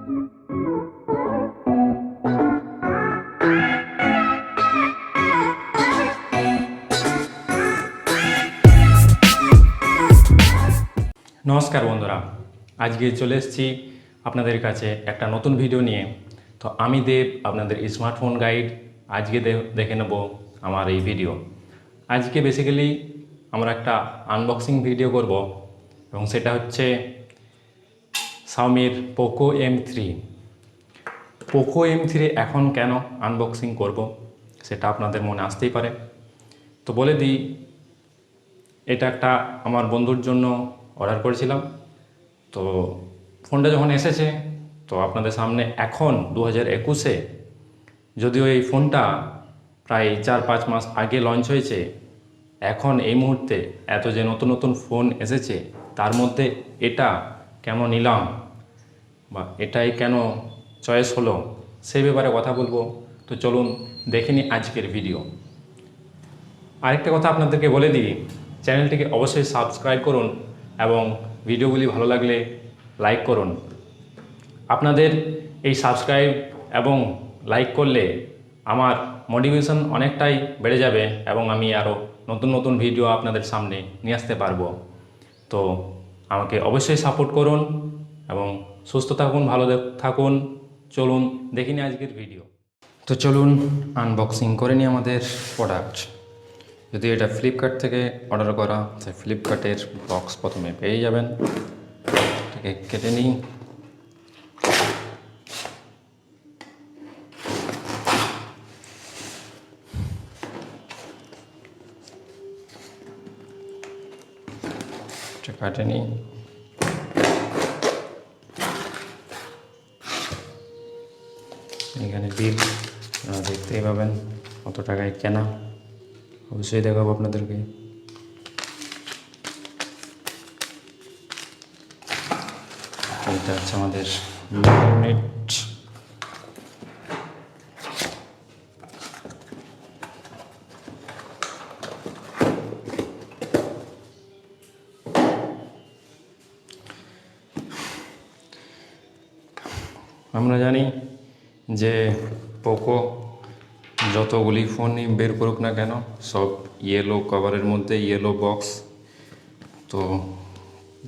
নমস্কার বন্ধুরা, আজকে চলে এসেছি আপনাদের কাছে একটা নতুন ভিডিও নিয়ে। তো আমি দেব, আপনাদের স্মার্টফোন গাইড। আজকে দেখে নেব আমার এই ভিডিও। আজকে বেসিক্যালি আমরা একটা আনবক্সিং ভিডিও করব এবং সেটা হচ্ছে শাওমির পোকো M3। পোকো M3 এখন কেন আনবক্সিং করব সেটা আপনাদের মনে আসতেই পারে। তো বলে দিই, এটা একটা আমার বন্ধুর জন্য অর্ডার করেছিলাম। তো ফোনটা যখন এসেছে, তো আপনাদের সামনে এখন 2021-এ, যদিও এই ফোনটা প্রায় 4-5 মাস আগে লঞ্চ হয়েছে, এখন এই মুহূর্তে এত যে নতুন নতুন ফোন এসেছে তার মধ্যে এটা কেন নিলাম বা এটাই কেন চয়েস হলো সেই ব্যাপারে কথা বলবো। তো চলুন দেখে নিই আজকের ভিডিও। আরেকটা কথা আপনাদেরকে বলে দিই, চ্যানেলটিকে অবশ্যই সাবস্ক্রাইব করুন এবং ভিডিওগুলি ভালো লাগলে লাইক করুন। আপনাদের এই সাবস্ক্রাইব এবং লাইক করলে আমার মোটিভেশন অনেকটাই বেড়ে যাবে এবং আমি আরও নতুন নতুন ভিডিও আপনাদের সামনে নিয়ে আসতে পারবো। তো আমাকে অবশ্যই সাপোর্ট করুন এবং সুস্থ থাকুন, ভালো থাকুন। চলুন দেখিনি আজকের ভিডিও। তো চলুন আনবক্সিং করে নিই আমাদের প্রোডাক্ট। যদি এটা ফ্লিপকার্ট থেকে অর্ডার করা, তাই ফ্লিপকার্টের বক্স প্রথমে পেয়ে যাবেন। এটাকে কেটে নিই। এটা কাটে নিই। এখানে বিল দেখতেই পাবেন কত টাকায় কেনা, অবশ্যই দেখাবো আপনাদেরকে। এটা হচ্ছে আমাদের ম্যাগনেট। আমরা জানি যে পোকো যতগুলি ফোনই বের করুক না কেন, সব ইয়েলো কভারের মধ্যে, ইয়েলো বক্স। তো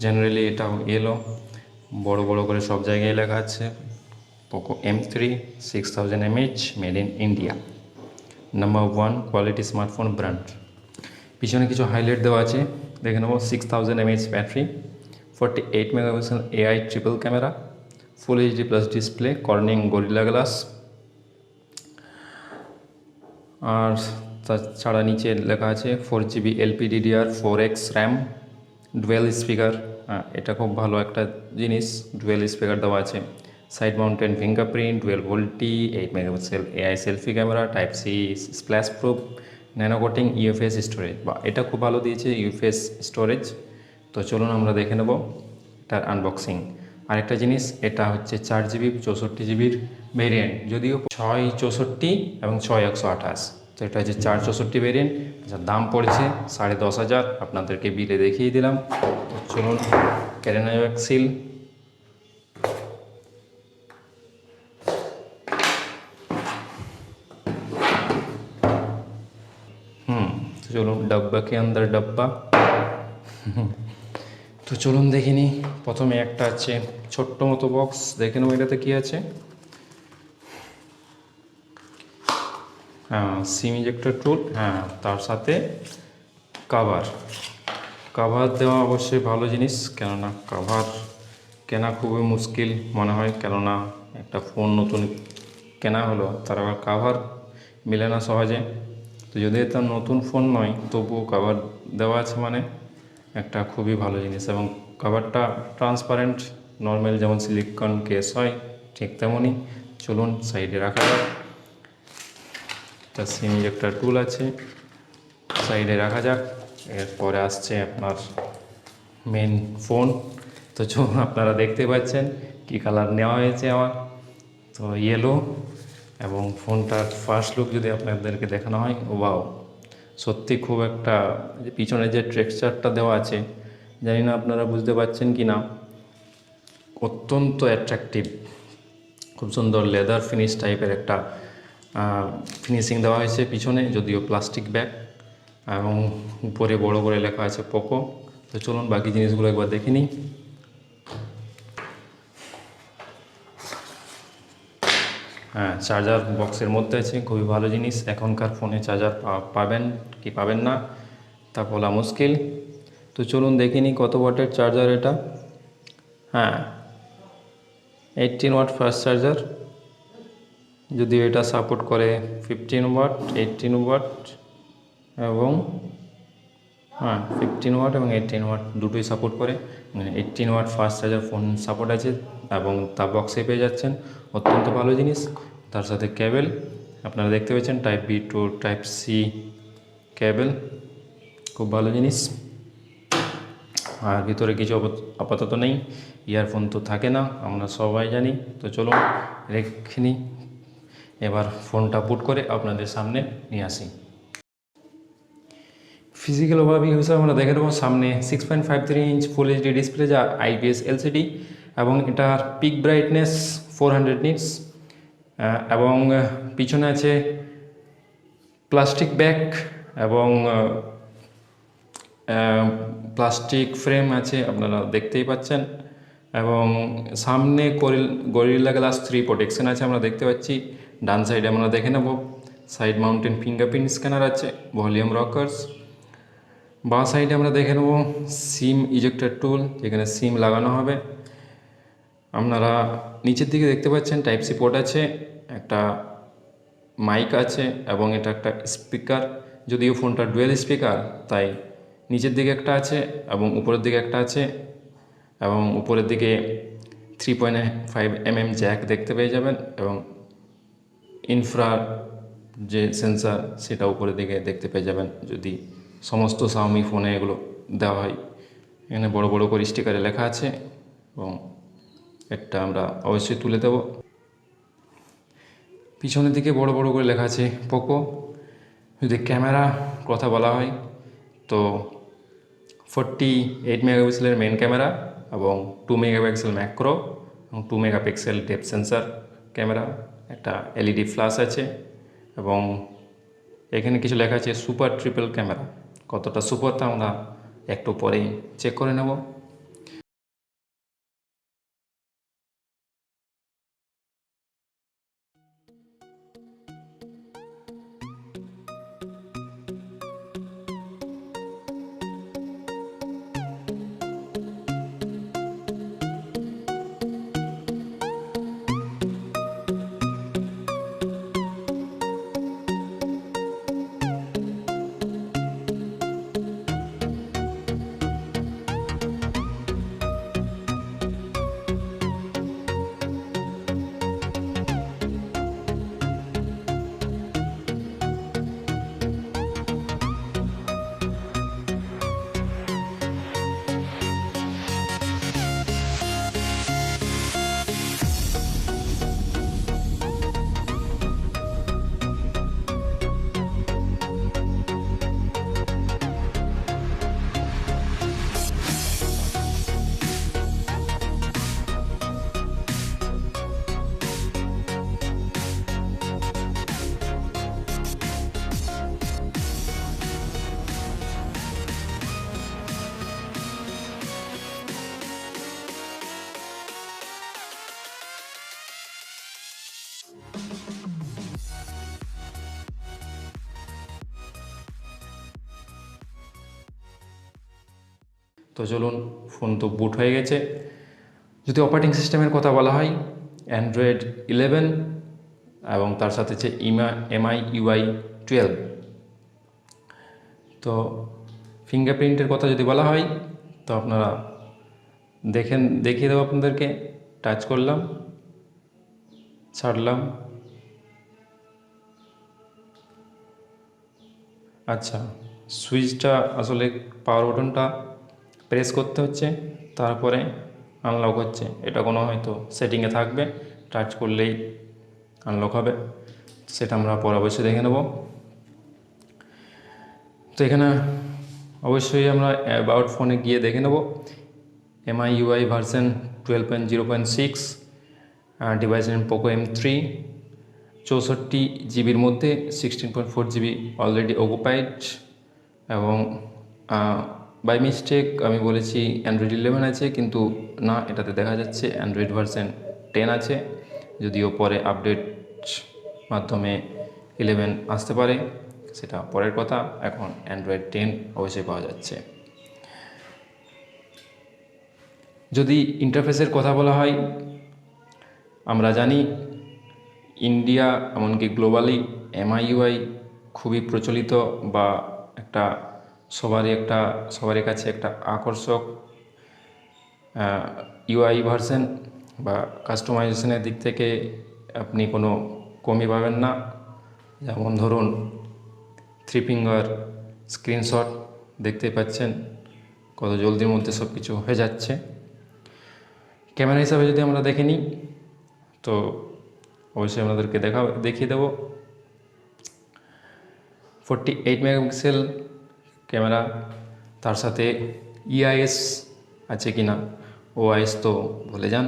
জেনারেলি এটাও ইয়েলো, বড় বড় করে সব জায়গায় লেখা আছে Poco M3 6000 mAh made in India, number 1 quality smartphone brand. পিছনে কিছু হাইলাইট দেওয়া আছে, দেখে নেব। 6000 mAh battery, 48 megapixel AI triple camera, full HD plus display, Corning Gorilla glass. আর তাছাড়া নিচে লেখা আছে 4GB LPDDR4X RAM, dual speaker. এটা খুব ভালো একটা জিনিস, ডুয়েল স্পিকার দেওয়া আছে। Side mounted fingerprint, dual volte, 8 megapixel AI selfie camera, type C splash proof, nano coating, UFS storage. বা এটা খুব ভালো দিয়েছে, ইউএফএস স্টোরেজ। তো চলুন আমরা দেখে নেব এটার আনবক্সিং। আরেকটা জিনিস, এটা হচ্ছে 4GB 64GBর ভেরিয়েন্ট, যদিও 664 এবং 6128। তো এটা হচ্ছে 464 ভেরিয়েন্ট, যার দাম পড়েছে 10,500। আপনাদেরকে বিলে দেখিয়ে দিলাম। তো চলুন কেটে নেওয়া যাক সিল। তো চলুন, डब्बा के अंदर डब्बा। তো চলুন দেখে নিই। প্রথমে একটা আছে ছোট্ট মতো বক্স, দেখে নেব এটাতে কী আছে। সিম ইজেক্টর টুল, তার সাথে কাভার দেওয়া অবশ্যই ভালো জিনিস, কেননা কাভার কেনা খুবই মুশকিল মনে হয়, কেননা একটা ফোন নতুন কেনা হলো, তার আবার কাভার মিলে না সহজে। তো যদি এটা নতুন ফোন নয়, তবুও কাভার দেওয়া আছে মানে একটা খুবই ভালো জিনিস। এবং কাভারটা ট্রান্সপারেন্ট, নর্মাল যেমন সিলিকন কেস হয় ঠিক তেমনই। চলুন সাইডে রাখা যাক। তার সিম ইজেক্টর টুল আছে, সাইডে রাখা যাক। এরপরে আসছে আপনার মেন ফোন। তো চলুন, আপনারা দেখতে পাচ্ছেন কী কালার নেওয়া হয়েছে আমার। তো ইয়েলো, এবং ফোনটার ফার্স্ট লুক যদি আপনাদেরকে দেখানো হয়, ওয়াও, সত্যি খুব একটা, যে পিছনে যে টেক্সচারটা দেওয়া আছে, জানি না আপনারা বুঝতে পারছেন কি না, অত্যন্ত অ্যাট্রাকটিভ। খুব সুন্দর লেদার ফিনিশ টাইপের একটা ফিনিশিং দেওয়া হয়েছে পিছনে, যদিও প্লাস্টিক ব্যাগ, এবং উপরে বড় করে লেখা আছে পোকো। তো চলুন বাকি জিনিসগুলো একবার দেখে নিই। হ্যাঁ, চার্জার বক্সের মধ্যে আছে, খুবই ভালো জিনিস। এখনকার ফোনে চার্জার পাবেন কি পাবেন না তা বলা মুশকিল। তো চলুন দেখে নিই কত ওয়াটের চার্জার এটা। হ্যাঁ, 18 ওয়াট ফাস্ট চার্জার, যদিও এটা সাপোর্ট করে 15 ওয়াট, 18 ওয়াট এবং 15 ওয়াট এবং 18 ওয়াট দুটোই সাপোর্ট করে। 18 watt fast charger phone support আছে এবং তা বক্সে পেয়ে যাচ্ছেন, অত্যন্ত ভালো জিনিস। তার সাথে কেবল আপনারা দেখতে পাচ্ছেন, type B to type C cable, খুব ভালো জিনিস। আর ভিতরে কিছু আপাতত নেই, ইয়ারফোন তো থাকে না, আমরা সবাই জানি। তো চলুন রেখে নিই, এবার ফোনটা বুট করে আপনাদের সামনে নিয়ে আসি। ফিজিক্যাল ওভারভিউ হিসেবে আমরা দেখে নেব সামনে 6.53 ইঞ্চ ফুল এইচডি ডিসপ্লে, যা আইপিএস এলসিডি, এবং এটার পিক ব্রাইটনেস 400 নিটস, এবং পিছনে আছে প্লাস্টিক ব্যাগ এবং প্লাস্টিক ফ্রেম আছে, আপনারা দেখতেই পাচ্ছেন। এবং সামনে গরিলা গ্লাস 3 প্রোটেকশন আছে, আমরা দেখতে পাচ্ছি। ডান সাইডে আমরা দেখে নেব সাইড মাউন্টেন ফিঙ্গারপ্রিন্ট স্ক্যানার আছে, ভলিউম রকার্স। বাঁ সাইডে আমরা দেখে নেব সিম ইজেক্টর টুল, যেখানে সিম লাগানো হবে। আপনারা নিচের দিকে দেখতে পাচ্ছেন টাইপ সি পোর্ট আছে, একটা মাইক আছে এবং এটা একটা স্পিকার, যদিও ফোনটা ডুয়েল স্পিকার, তাই নিচের দিকে একটা আছে এবং উপরের দিকে একটা আছে। এবং উপরের দিকে 3.5 mm জ্যাক দেখতে পেয়ে যাবেন, এবং ইনফ্রা যে সেন্সার সেটা উপরের দিকে দেখতে পেয়ে যাবেন, যদি সমস্ত শাওমি ফোনে এগুলো দেওয়া হয়। এখানে বড় বড় করে স্টিকারে লেখা আছে, এবং এটা আমরা অবশ্যই তুলে দেব। পিছনের দিকে বড় বড় করে লেখা আছে পোকো। যদি ক্যামেরা কথা বলা হয় তো 48 মেগাপিক্সেলের মেন ক্যামেরা এবং 2 মেগাপিক্সেল ম্যাক্রো এবং 2 মেগাপিক্সেল ডেপথ সেন্সার ক্যামেরা, একটা এলইডি ফ্ল্যাশ আছে, এবং এখানে কিছু লেখা আছে সুপার ট্রিপল ক্যামেরা। কতটা সুপার তা আমরা একটু পরেই চেক করে নেব। তো চলুন, ফোন তো বুট হয়ে গেছে। যদি অপারেটিং সিস্টেমের কথা বলা হয়, অ্যান্ড্রয়েড 11 এবং তার সাথে হচ্ছে MIUI 12। তো ফিঙ্গারপ্রিন্টের কথা যদি বলা হয় তো আপনারা দেখিয়ে দেবো আপনাদেরকে। টাচ করলাম, ছাড়লাম, আচ্ছা সুইচটা আসলে পাওয়ার বাটনটা প্রেস করতে হচ্ছে, তারপরে আনলক হচ্ছে। এটা কোনো হয়তো সেটিংয়ে থাকবে, টাচ করলেই আনলক হবে, সেটা আমরা পরে অবশ্যই দেখে নেব। তো এখানে অবশ্যই আমরা অ্যাবাউট ফোনে গিয়ে দেখে নেব MIUI version 12.0.6 device name Poco M3, 64 জিবির মধ্যে 16.4 জিবি অলরেডি অকুপাইড, এবং বাই মিস্টেক আমি বলেছি অ্যান্ড্রয়েড 11 আছে, কিন্তু না, এটাতে দেখা যাচ্ছে অ্যান্ড্রয়েড ভার্সন 10 আছে, যদিও পরে আপডেট মাধ্যমে 11 আসতে পারে, সেটা পরের কথা। এখন অ্যান্ড্রয়েড 10 অবশ্যই পাওয়া যাচ্ছে। যদি ইন্টারফেসের কথা বলা হয়, আমরা জানি ইন্ডিয়া এমনকি গ্লোবালি MIUI খুবই প্রচলিত, বা একটা সবারই কাছে একটা আকর্ষক UI ভার্সন, বা কাস্টমাইজেশনের দিক থেকে আপনি কোনো কমই পাবেন না। যেমন ধরুন 3 ফিঙ্গার স্ক্রিনশট দেখতে পাচ্ছেন, কত জলদির মধ্যে সব কিছু হয়ে যাচ্ছে। ক্যামেরা হিসাবে যদি আমরা দেখে নিই, তো অবশ্যই আপনাদেরকে দেখিয়ে দেব 48 মেগাপিক্সেল ক্যামেরা, তার সাথে EIS আছে কি না, OIS তো ভুলে যান।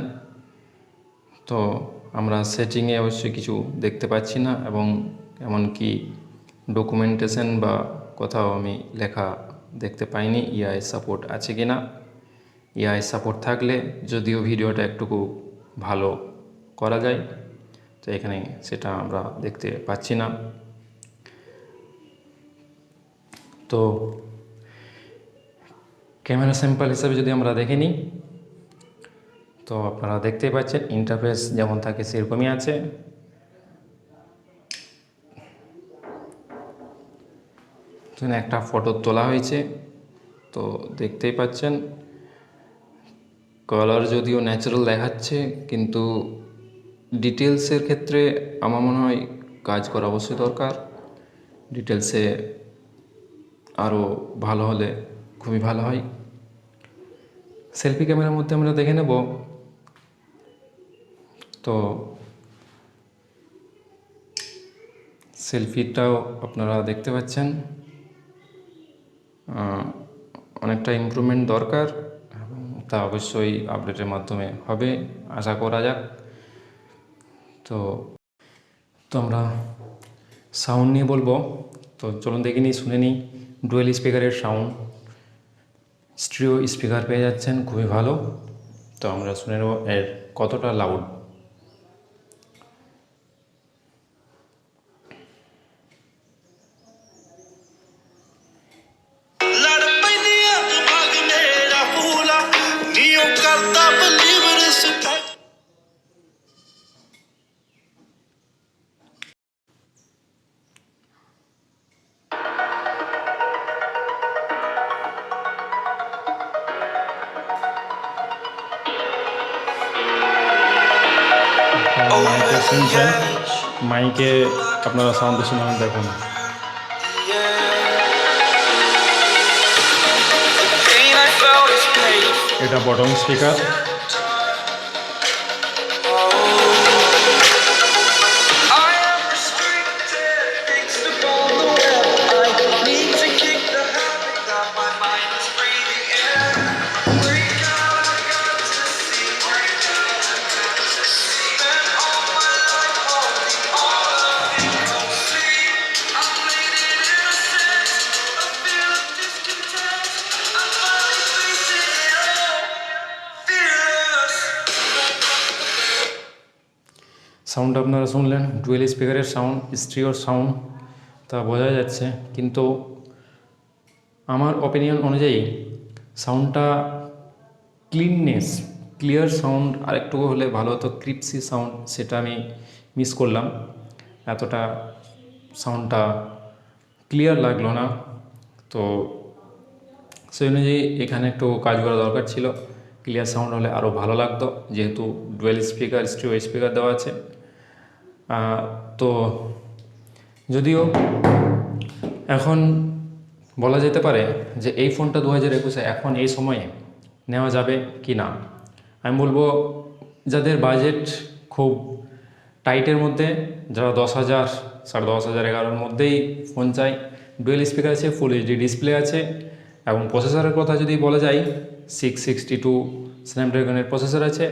তো আমরা সেটিংয়ে অবশ্যই কিছু দেখতে পাচ্ছি না, এবং এমনকি ডকুমেন্টেশন বা কোথাও আমি লেখা দেখতে পাইনি EIS সাপোর্ট আছে কি না। EIS সাপোর্ট থাকলে যদিও ভিডিওটা একটুকু ভালো করা যায়, তো এখানে সেটা আমরা দেখতে পাচ্ছি না। তো ক্যামেরা স্যাম্পল হিসাবে যদি আমরা দেখে নিই, তো আপনারা দেখতেই পাচ্ছেন ইন্টারফেস যেমন থাকে সেরকমই আছে। একটা ফটো তোলা হয়েছে, তো দেখতেই পাচ্ছেন কালার যদিও ন্যাচারাল দেখাচ্ছে, কিন্তু ডিটেলসের ক্ষেত্রে আমার মনে হয় কাজ করা অবশ্যই দরকার। ডিটেলসে আরও ভালো হলে খুবই ভালো হয়। সেলফি ক্যামেরার মধ্যে আমরা দেখে নেব, তো সেলফিটাও আপনারা দেখতে পাচ্ছেন অনেকটা ইমপ্রুভমেন্ট দরকার, এবং তা অবশ্যই আপডেটের মাধ্যমে হবে, আশা করা যাক। তো আমরা সাউন্ড নিয়ে বলবো, তো চলুন দেখে নিই, শুনে নিই। ডুয়েল স্পিকারের সাউন্ড, স্টিরিও স্পিকার পেয়ে যাচ্ছেন, খুবই ভালো। তো আমরা শুনে নেব এর কতটা লাউড। মাইকে শুনছেন, মাইকে আপনারা সাউন্ড শুনবেন, দেখুন। এটা বটম স্পিকার। সাউন্ড আপনারা শুনলেন, ডুয়েল স্পিকারের সাউন্ড, স্টিরিওর সাউন্ড, তা বোঝা যাচ্ছে। কিন্তু আমার অপিনিয়ন অনুযায়ী সাউন্ডটা ক্লিয়ার সাউন্ড আরেকটু হলে ভালো হতো, ক্রিপসি সাউন্ড, সেটা আমি মিস করলাম। এতটা সাউন্ডটা ক্লিয়ার লাগলো না, তো সেই অনুযায়ী এখানে একটু কাজ করা দরকার ছিল। ক্লিয়ার সাউন্ড হলে আরও ভালো লাগতো, যেহেতু ডুয়েল স্পিকার, স্টিরিও স্পিকার দেওয়া আছে। তো যদিও এখন বলা যেতে পারে যে এই ফোনটা 2021-এ এখন এই সময়ে নেওয়া যাবে কি না, আমি বলবো যাদের বাজেট খুব টাইটের মধ্যে, যারা 10,000, 10,500, 11,000-এর মধ্যেই ফোন চাই, ডুয়েল স্পিকার আছে, ফুল এইচডি ডিসপ্লে আছে, এবং প্রসেসরের কথা যদি বলা যায় 662 স্ন্যাপড্রাগনের প্রসেসর আছে,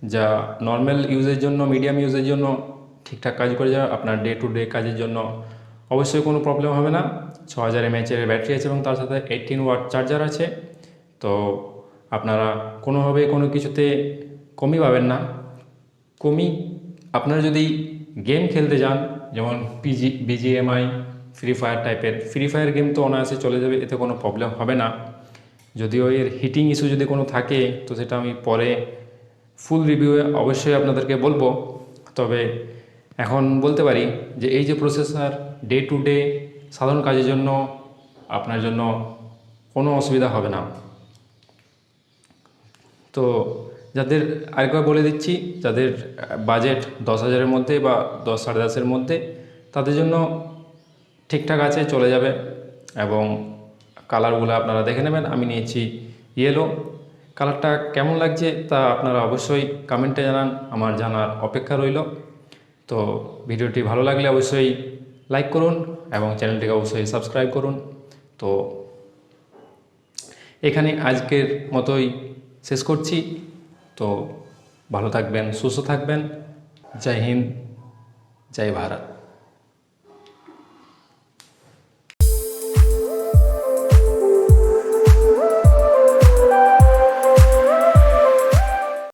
যা নর্মাল ইউজের জন্য, মিডিয়াম ইউজের জন্য ঠিকঠাক কাজ করে যাবে। আপনার ডে টু ডে কাজের জন্য অবশ্যই কোনো প্রবলেম হবে না। 6000 mAh ব্যাটারি আছে এবং তার সাথে 18 ওয়াট চার্জার আছে। তো আপনারা কোনোভাবে কোনো কিছুতে কমই পাবেন না। কমই আপনারা যদি গেম খেলতে যান, যেমন বিজিএমআই, ফ্রি ফায়ার টাইপের, ফ্রি ফায়ার গেম তো অনায়াসে চলে যাবে, এতে কোনো প্রবলেম হবে না। যদিও এর হিটিং ইস্যু যদি কোনো থাকে তো সেটা আমি পরে ফুল রিভিউয়ে অবশ্যই আপনাদেরকে বলবো। তবে এখন বলতে পারি যে এই যে প্রসেসর ডে টু ডে সাধারণ কাজের জন্য আপনার জন্য কোনো অসুবিধা হবে না। তো যাদের আরেকবার বলে দিচ্ছি, যাদের বাজেট 10,000-এর মধ্যে বা 10 সাড়ে 10-এর মধ্যে, তাদের জন্য ঠিকঠাক আছে, চলে যাবে। এবং কালারগুলো আপনারা দেখে নেবেন। আমি নিয়েছি ইয়েলো কালারটা। কেমন লাগছে তা আপনারা অবশ্যই কমেন্টে জানান, আমার জানার অপেক্ষা রইল। তো ভিডিওটি ভালো লাগলে অবশ্যই লাইক করুন এবং চ্যানেলটিকে অবশ্যই সাবস্ক্রাইব করুন। তো এখানে আজকের মতোই শেষ করছি। তো ভালো থাকবেন, সুস্থ থাকবেন। জয় হিন্দ, জয় ভারত।